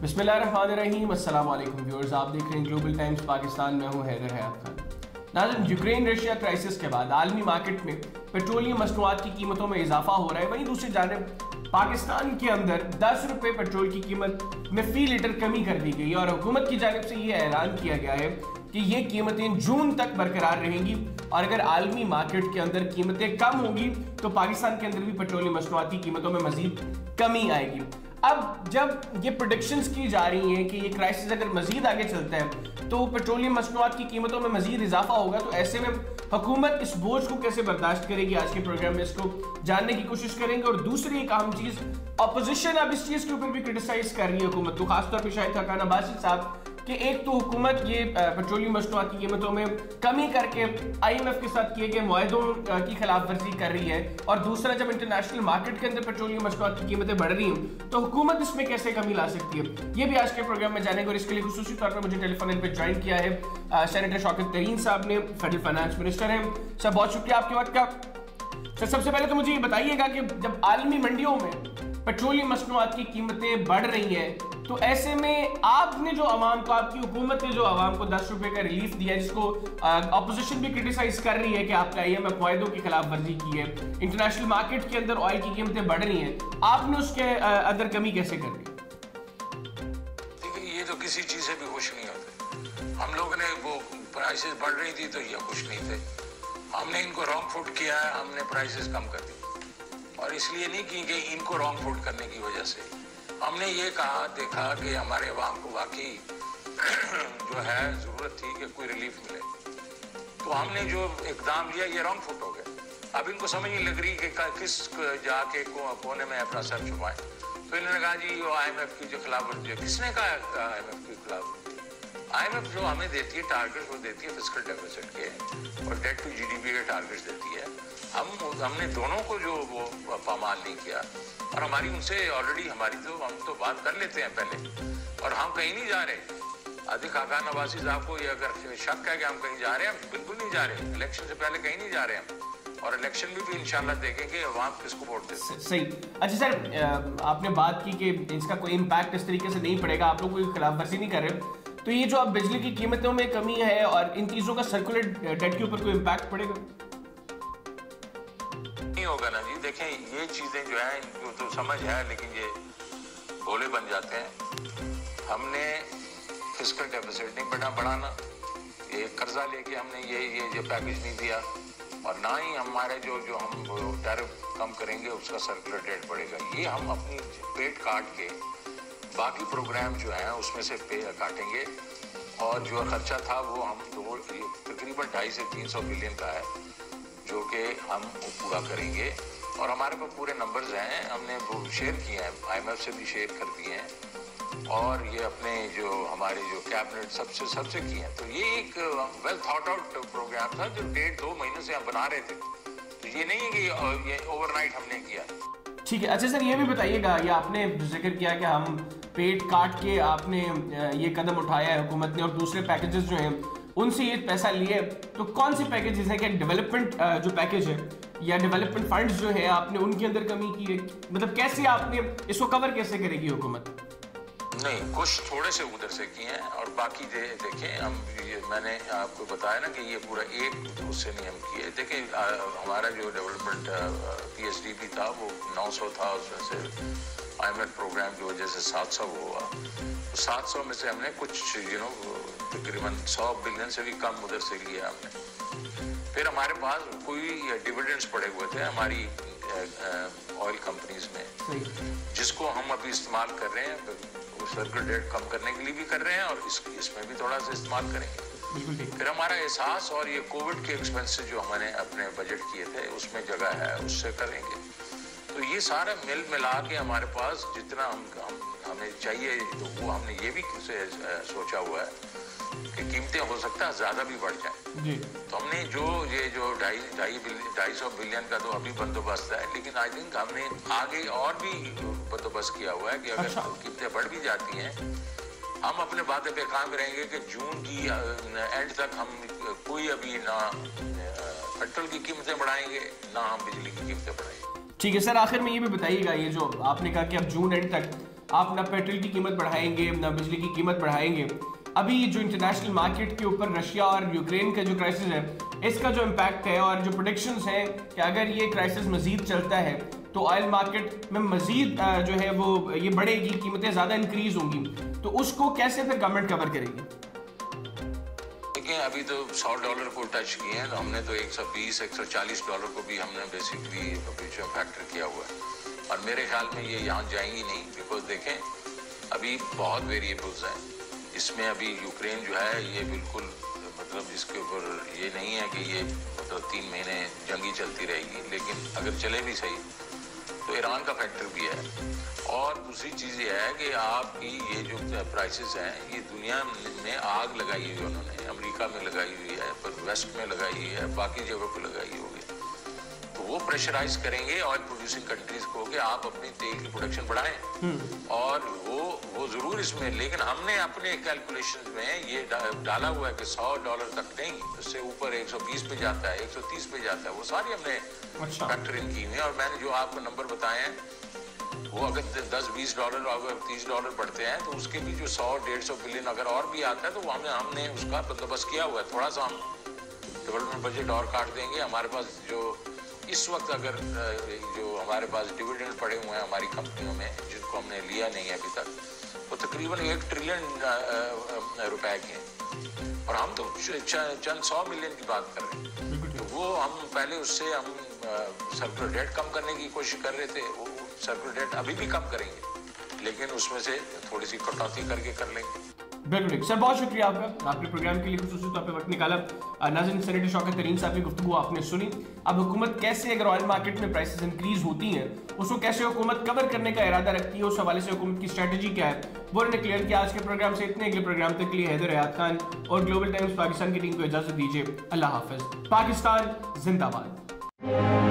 बिस्मिल्लाहिर्रहमानिर्रहीम, अस्सलाम वालेकुम व्यूअर्स। आप देख रहे हैं ग्लोबल टाइम्स पाकिस्तान में हूं हैदर हयात खान। नाज़रीन, यूक्रेन रशिया क्राइसिस के बाद आलमी मार्केट में पेट्रोलियम मसनूआत की कीमतों में इजाफा हो रहा है। वहीं दूसरी जानिब पाकिस्तान के अंदर 10 रुपये पेट्रोल की कीमत में फी लीटर कमी कर दी गई और हुकूमत की जानिब से ये ऐलान किया गया है कि ये कीमतें जून तक बरकरार रहेंगी और अगर आलमी मार्केट के अंदर कीमतें कम होंगी तो पाकिस्तान के अंदर भी पेट्रोलियम मसनूआत की कीमतों में मजीद कमी आएगी। अब जब ये प्रोडिक्शंस की जा रही हैं कि ये क्राइसिस अगर मजीद आगे चलता है तो पेट्रोलियम मसनूआत की कीमतों में मजीद इजाफा होगा, तो ऐसे में हुकूमत इस बोझ को कैसे बर्दाश्त करेगी? आज के प्रोग्राम में इसको जानने की कोशिश करेंगे। और दूसरी एक अहम चीज, अपोजिशन अब इस चीज के ऊपर भी क्रिटिसाइज कर रही है हुकूमत को, खासतौर पर शाहिद खाकान अब्बासी साहब, कि एक तो हुकूमत ये पेट्रोलियम मसनूआत की कीमतों में कमी करके IMF के साथ किए गए मुआहदों की खिलाफ वर्जी कर रही है, और दूसरा जब इंटरनेशनल मार्केट के अंदर पेट्रोलियम मसनूआत की कीमतें बढ़ रही हैं तो हुकूमत इसमें कैसे कमी ला सकती है, ये भी आज के प्रोग्राम में जानेंगे। और इसके लिए खुसूसी तौर पर मुझे टेलीफोन इन पर ज्वाइन किया है सेनेटर शौकत तरीन साहब ने, फेडरल फाइनेंस मिनिस्टर हैं। सर, बहुत शुक्रिया आपके वक्त का। सर, सबसे पहले तो मुझे ये बताइएगा कि जब आलमी मंडियों में पेट्रोलियम मसनूआत की कीमतें बढ़ रही हैं तो ऐसे में आपने जो आवाम को, आपकी हुकूमत ने जो आवाम को 10 रुपए का रिलीफ दिया है, जिसको अपोजिशन भी क्रिटिसाइज कर रही है कि आपने IMF मुआहदों की खिलाफ वर्जी की है, इंटरनेशनल मार्केट के अंदर ऑयल की कीमतें बढ़ रही हैं, आपने उसके अंदर कमी कैसे कर दी? देखिए, ये तो किसी चीज से भी खुश नहीं होते। हम लोगों ने वो प्राइसेस बढ़ रही थी तो ये खुश नहीं थे। हमने इनको रॉन्ग फुट किया है, हमने प्राइसेस कम कर दी, और इसलिए नहीं की कि इनको रॉन्ग फुट करने की वजह से हमने ये कहा, देखा कि हमारे अवाम को वाकई जो है ज़रूरत थी कि कोई रिलीफ मिले, तो हमने जो इकदाम लिया ये रॉन्ग फुट हो गया। अब इनको समझ नहीं लग रही कि किस जाके कोने में अपना सर छुपाएं, तो इन्होंने कहा जी वो IMF की जो खिलाफ वर्जी है। किसने कहा IMF की खिलाफ वर्जी? IMF जो हमें देती है टारगेट, वो देती है फिस्कल डेफिसिट के और डेट टू GDP के टारगेट्स देती है। हमने दोनों को जो वो पामाल नहीं किया, और हमारी उनसे ऑलरेडी हम तो बात कर लेते हैं पहले, और हम कहीं नहीं जा रहे। आदि खाकान अब्बासी साहब को ये अगर शक है कि हम कहीं जा रहे हैं, हम बिल्कुल नहीं जा रहे। इलेक्शन से पहले कहीं नहीं जा रहे हम, और इलेक्शन में भी इंशाल्लाह देखेंगे अवाम किसको वोट देते हैं। सही। अच्छा सर, आपने बात की कि इसका कोई इम्पैक्ट इस तरीके से नहीं पड़ेगा, आप लोग कोई खिलाफ वर्जी नहीं कर रहे, तो ये जो अब बिजली की कीमतों में कमी है और इन चीजों का सर्कुलेट डेट के ऊपर कोई इम्पैक्ट पड़ेगा? नहीं होगा ना जी। देखें, ये चीजें जो है इनको तो समझ है, लेकिन ये भोले बन जाते हैं। हमने फिस्कल डेफिसिट नहीं बढ़ाना, ये कर्जा लेके हमने ये जो पैकेज नहीं दिया, और ना ही हमारे जो हम टैरिफ कम करेंगे उसका सर्कुलर डेट बढ़ेगा। ये हम अपनी पेट काट के बाकी प्रोग्राम जो है उसमें से पे काटेंगे, और जो खर्चा था वो हम तकरीबन 250 से 300 बिलियन का है जो कि हम पूरा करेंगे। और हमारे पास पूरे नंबर्स हैं, हमने वो शेयर किए हैं, IMF से भी शेयर कर दिए हैं, और ये अपने जो हमारे जो कैबिनेट सबसे किए हैं। तो ये एक वेल थॉट आउट प्रोग्राम था जो 1.5-2 महीने से हम बना रहे थे, तो ये नहीं है कि ये ओवरनाइट हमने किया। ठीक है। अच्छा सर, ये भी बताइएगा, ये आपने जिक्र किया कि हम पेट काट के आपने ये कदम उठाया है हुकूमत ने, और दूसरे पैकेजेस जो हैं उनसे ये पैसा लिए, तो कौन से पैकेजेस हैं? क्या डेवलपमेंट जो पैकेज है या डेवलपमेंट फंड्स जो है आपने उनके अंदर कमी की है? मतलब कैसे आपने इसको कवर कैसे करेगी हुकूमत? नहीं, कुछ थोड़े से उधर से किए हैं, और बाकी देखें हम मैंने आपको बताया ना कि ये पूरा एक उससे नहीं हम किए। देखें, हमारा जो डेवलपमेंट PSDB था वो 900 था, उसमें से IMF प्रोग्राम की वजह से 700 हुआ। 700 में से हमने कुछ तकरीबन 100 बिलियन से भी कम उधर से लिया हमने। फिर हमारे पास कोई डिविडेंड्स पड़े हुए थे हमारी ऑयल कंपनीज में, जिसको हम अभी इस्तेमाल कर रहे हैं, सर्कुलर डेट कम करने के लिए भी कर रहे हैं, और इसमें भी थोड़ा सा इस्तेमाल करेंगे। फिर हमारा एहसास और ये कोविड के एक्सपेंसेस जो हमने अपने बजट किए थे उसमें जगह है, उससे करेंगे। तो ये सारा मिल मिला के हमारे पास जितना हमें चाहिए, तो वो हमने ये भी सोचा हुआ है कि कीमतें हो सकता है ज़्यादा भी बढ़ जाए। तो हमने ये जो 250 बिलियन का तो अभी बंदोबस्त है, लेकिन आई थिंक हमने आगे और भी बंदोबस्त किया हुआ है कि अगर कीमतें बढ़ भी जाती हैं, हम अपने वादे पे काम रहेंगे कि जून की एंड तक हम कोई अभी ना पेट्रोल की कीमतें बढ़ाएंगे, ना हम बिजली की कीमतें बढ़ाएंगे। ठीक है सर, आखिर में ये भी बताइएगा, ये जो आपने कहा कि अब जून एंड तक आप ना पेट्रोल की कीमत बढ़ाएंगे ना बिजली की कीमत बढ़ाएंगे। अभी जो इंटरनेशनल मार्केट के ऊपर रशिया और यूक्रेन का जो क्राइसिस है, इसका जो इम्पैक्ट है और जो प्रेडिक्शंस हैं कि अगर ये क्राइसिस मजीद चलता है तो ऑयल मार्केट में मजीद जो है वो ये बढ़ेगी, कीमतें ज़्यादा इंक्रीज होंगी, तो उसको कैसे फिर गवर्नमेंट कवर करेगी? देखिए, अभी तो $100 को टच किए हैं, तो हमने तो $120-140 को भी हमने बेसिकली बीच में फैक्टर किया हुआ है, और मेरे ख्याल में ये यहाँ जाएंगी नहीं, बिकॉज देखें अभी बहुत वेरिएबल्स हैं इसमें। अभी यूक्रेन जो है ये बिल्कुल मतलब इसके ऊपर ये नहीं है कि ये मतलब 3 महीने जंगी चलती रहेगी, लेकिन अगर चले भी सही तो ईरान का फैक्टर भी है। और दूसरी चीज़ ये है कि आपकी ये जो प्राइसेस हैं ये दुनिया में आग लगाई हुई है उन्होंने, अमेरिका में लगाई हुई है, पर वेस्ट में लगाई हुई है, बाकी जगहों पर लगाई होगी, तो वो प्रेशराइज करेंगे ऑयल प्रोड्यूसिंग कंट्रीज को कि आप अपनी तेल की प्रोडक्शन बढ़ाएं, और वो जरूर इसमें, लेकिन हमने अपने कैलकुलेशंस में ये डाला हुआ है कि $100 तक नहीं, उससे ऊपर 120 पे जाता है, 130 पे जाता है, वो सारी हमने फैक्टर इन की हुई है। और मैंने जो आपको नंबर बताए हैं वो अगर $10-20 अगर $30 बढ़ते हैं तो उसके भी जो 100-150 बिलियन अगर और भी आता है तो वो हमने उसका बंदोबस्त किया हुआ है। थोड़ा सा हम डेवलपमेंट बजट और काट देंगे। हमारे पास जो इस वक्त अगर जो हमारे पास डिविडेंड पड़े हुए हैं हमारी कंपनियों में जिनको हमने लिया नहीं है अभी तक, वो तकरीबन $1 ट्रिलियन रुपए के हैं, और हम तो चंद 100 मिलियन की बात कर रहे हैं। तो वो हम पहले उससे हम सर्कुलर डेट कम करने की कोशिश कर रहे थे, वो सर्कुलर डेट अभी भी कम करेंगे, लेकिन उसमें से थोड़ी सी कटौती करके कर लेंगे। बिल्कुल सर, बहुत शुक्रिया आपका, आपके प्रोग्राम के लिए खुसूसी तौर पे वक्त निकाला। नाज़रीन, सेनेटर शौकत तरीन साहब की गुफ्तगू आपने सुनी। अब हुकूमत कैसे, अगर ऑयल मार्केट में प्राइसेस इंक्रीज होती हैं, उसको कैसे हुकूमत कवर करने का इरादा रखती है, उस हवाले से हुकूमत की स्ट्रेटजी क्या है, वो उन्होंने क्लियर किया। आज के प्रोग्राम से इतने, अगले प्रोग्राम तक के लिए हैदर हयात खान और ग्लोबल टाइम्स पाकिस्तान की टीम को इजाजत दीजिए। अल्लाह हाफिज। पाकिस्तान जिंदाबाद।